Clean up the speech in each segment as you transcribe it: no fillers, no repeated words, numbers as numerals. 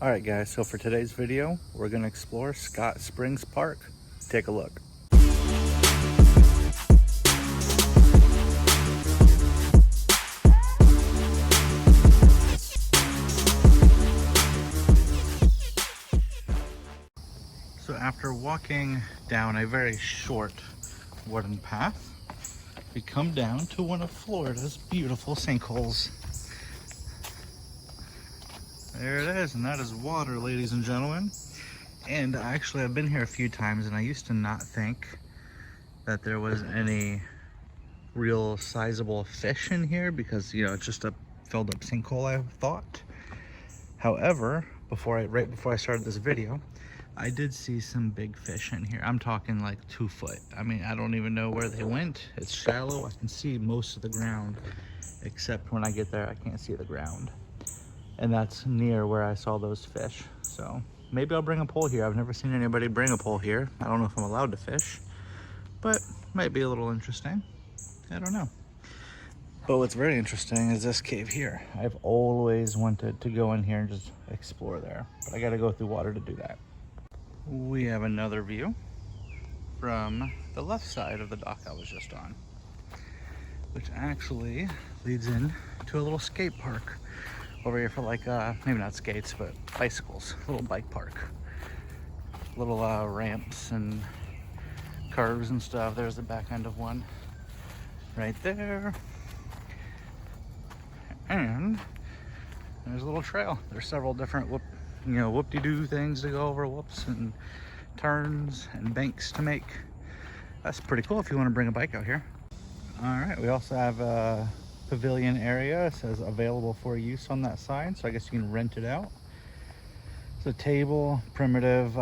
Alright guys, so for today's video, we're going to explore Scott Springs Park. Take a look. So after walking down a very short wooden path, we come down to one of Florida's beautiful sinkholes. There it is, and that is water, ladies and gentlemen. And actually, I've been here a few times, and I used to not think that there was any real sizable fish in here because, you know, it's just a filled up sinkhole, I thought. However, right before I started this video, I did see some big fish in here. I'm talking like 2 foot. I mean, I don't even know where they went. It's shallow. I can see most of the ground, except when I get there, I can't see the ground. And that's near where I saw those fish. So maybe I'll bring a pole here. I've never seen anybody bring a pole here. I don't know if I'm allowed to fish, but might be a little interesting. I don't know. But what's very interesting is this cave here. I've always wanted to go in here and just explore there, but I gotta go through water to do that. We have another view from the left side of the dock I was just on, which actually leads in to a little skate park over here for like, maybe not skates, but bicycles, a little bike park. Little ramps and curves and stuff. There's the back end of one right there. And there's a little trail. There's several different whoop-de-doo things to go over, whoops and turns and banks to make. That's pretty cool if you want to bring a bike out here. All right, we also have a pavilion area. It says available for use on that side, so I guess you can rent it out. It's a table, primitive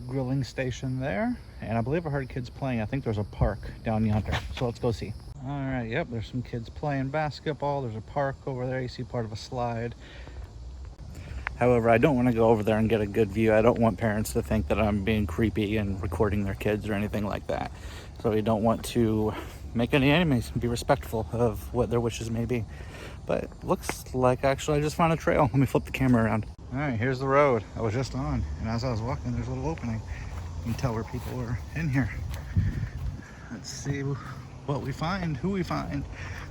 grilling station there, and I believe I heard kids playing. I think there's a park down yonder, so let's go see. All right, yep, there's some kids playing basketball. There's a park over there. You see part of a slide. However, I don't want to go over there and get a good view. I don't want parents to think that I'm being creepy and recording their kids or anything like that. So we don't want to make any enemies and be respectful of what their wishes may be. But looks like actually I just found a trail. Let me flip the camera around. All right, here's the road I was just on. And as I was walking, there's a little opening. You can tell where people were in here. Let's see what we find, who we find.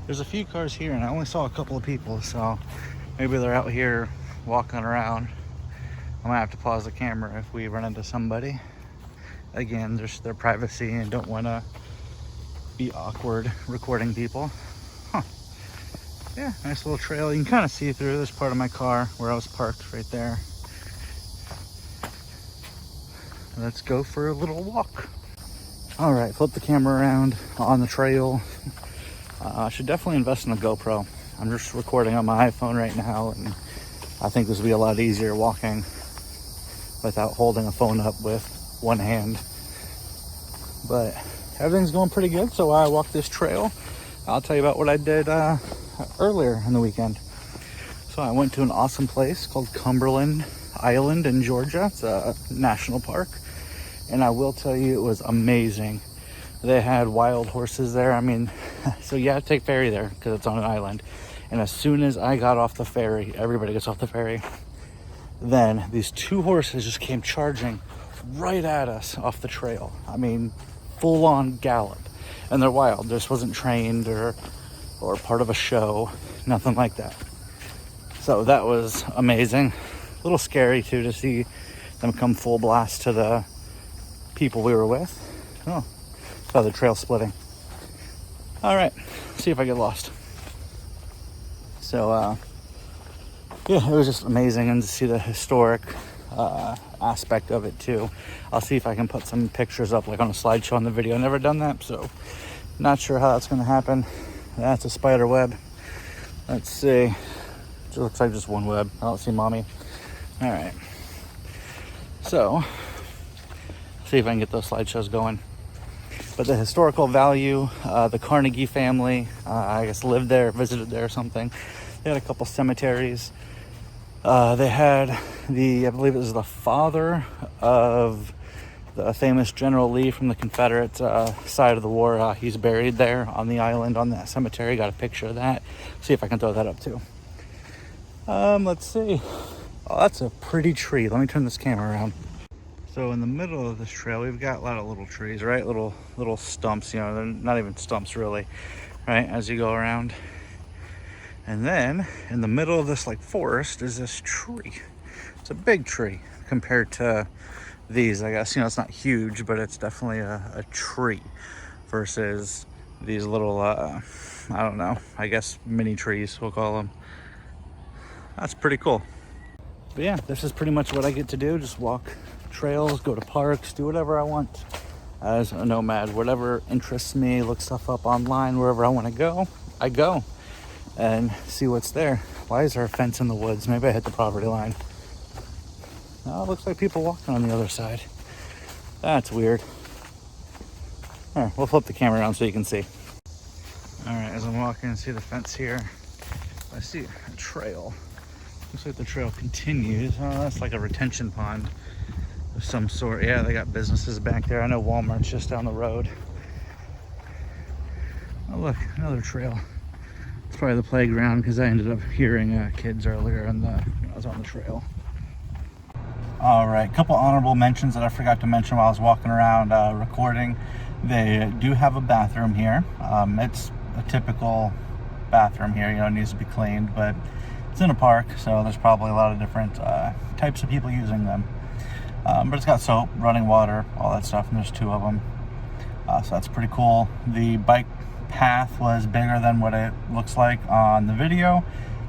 There's a few cars here and I only saw a couple of people, so maybe they're out here walking around. I might have to pause the camera if we run into somebody. Again, there's their privacy and don't want to be awkward recording people. Yeah, nice little trail. You can kind of see through this part of my car where I was parked right there. Let's go for a little walk. All right, flip the camera around on the trail. I should definitely invest in a GoPro. I'm just recording on my iPhone right now, and I think this would be a lot easier walking without holding a phone up with one hand. But everything's going pretty good, so I walked this trail. I'll tell you about what I did earlier in the weekend. So I went to an awesome place called Cumberland Island in Georgia. It's a national park, and I will tell you it was amazing. They had wild horses there. I mean, so you have to take ferry there because it's on an island. And as soon as I got off the ferry, everybody gets off the ferry, then these 2 horses just came charging right at us off the trail. I mean, full on gallop. And they're wild. This wasn't trained or part of a show, nothing like that. So that was amazing. A little scary too to see them come full blast to the people we were with. Oh, saw the trail splitting. All right, see if I get lost. So yeah, it was just amazing, and to see the historic aspect of it too. I'll see if I can put some pictures up like on a slideshow in the video. I've never done that, so not sure how that's going to happen. That's a spider web. Let's see. It looks like just one web. I don't see mommy. All right. So see if I can get those slideshows going. But the historical value, the Carnegie family, I guess lived there, visited there or something. They had a couple cemeteries. They had I believe it was the father of the famous General Lee from the Confederate side of the war. He's buried there on the island on that cemetery. Got a picture of that. See if I can throw that up too. Let's see. Oh, that's a pretty tree. Let me turn this camera around. So in the middle of this trail, we've got a lot of little trees, right? Little stumps, you know, they're not even stumps really, right? As you go around. And then in the middle of this like forest is this tree. It's a big tree compared to these, I guess. You know, it's not huge, but it's definitely a tree versus these little, I don't know, I guess mini trees, we'll call them. That's pretty cool. But yeah, this is pretty much what I get to do. Just walk trails, go to parks, do whatever I want as a nomad. Whatever interests me, look stuff up online. Wherever I want to go, I go and see what's there. Why is there a fence in the woods? Maybe I hit the property line. Oh, it looks like people walking on the other side. That's weird. All right, we'll flip the camera around so you can see. All right, as I'm walking, see the fence here. I see a trail. Looks like the trail continues. Oh, that's like a retention pond of some sort. Yeah, they got businesses back there. I know Walmart's just down the road. Oh, look, another trail. It's probably the playground because I ended up hearing kids earlier when I was on the trail. All right, a couple honorable mentions that I forgot to mention while I was walking around recording. They do have a bathroom here. It's a typical bathroom here, you know, it needs to be cleaned, but it's in a park, so there's probably a lot of different types of people using them. But it's got soap, running water, all that stuff, and there's 2 of them. So that's pretty cool. The bike path was bigger than what it looks like on the video.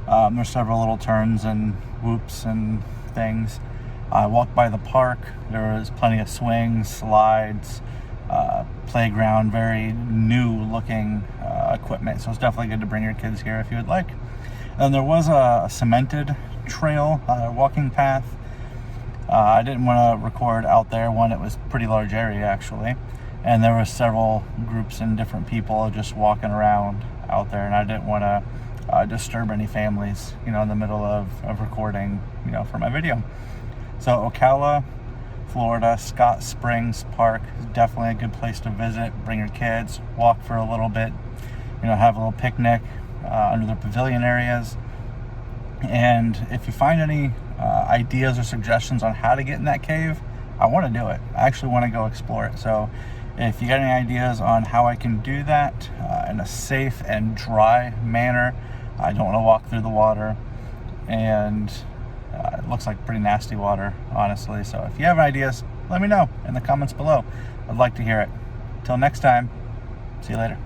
There's several little turns and whoops and things. I walked by the park. There was plenty of swings, slides, playground, very new looking equipment. So it's definitely good to bring your kids here if you would like. And there was a cemented trail, walking path. I didn't want to record out there. One, it was a pretty large area actually. And there were several groups and different people just walking around out there. And I didn't want to disturb any families, you know, in the middle of recording, you know, for my video. So Ocala, Florida, Scott Springs Park is definitely a good place to visit. Bring your kids, walk for a little bit, you know, have a little picnic under the pavilion areas. And if you find any ideas or suggestions on how to get in that cave, I want to do it. I actually want to go explore it. So if you got any ideas on how I can do that in a safe and dry manner, I don't want to walk through the water, and it looks like pretty nasty water, honestly. So if you have ideas, let me know in the comments below. I'd like to hear it. Till next time, see you later.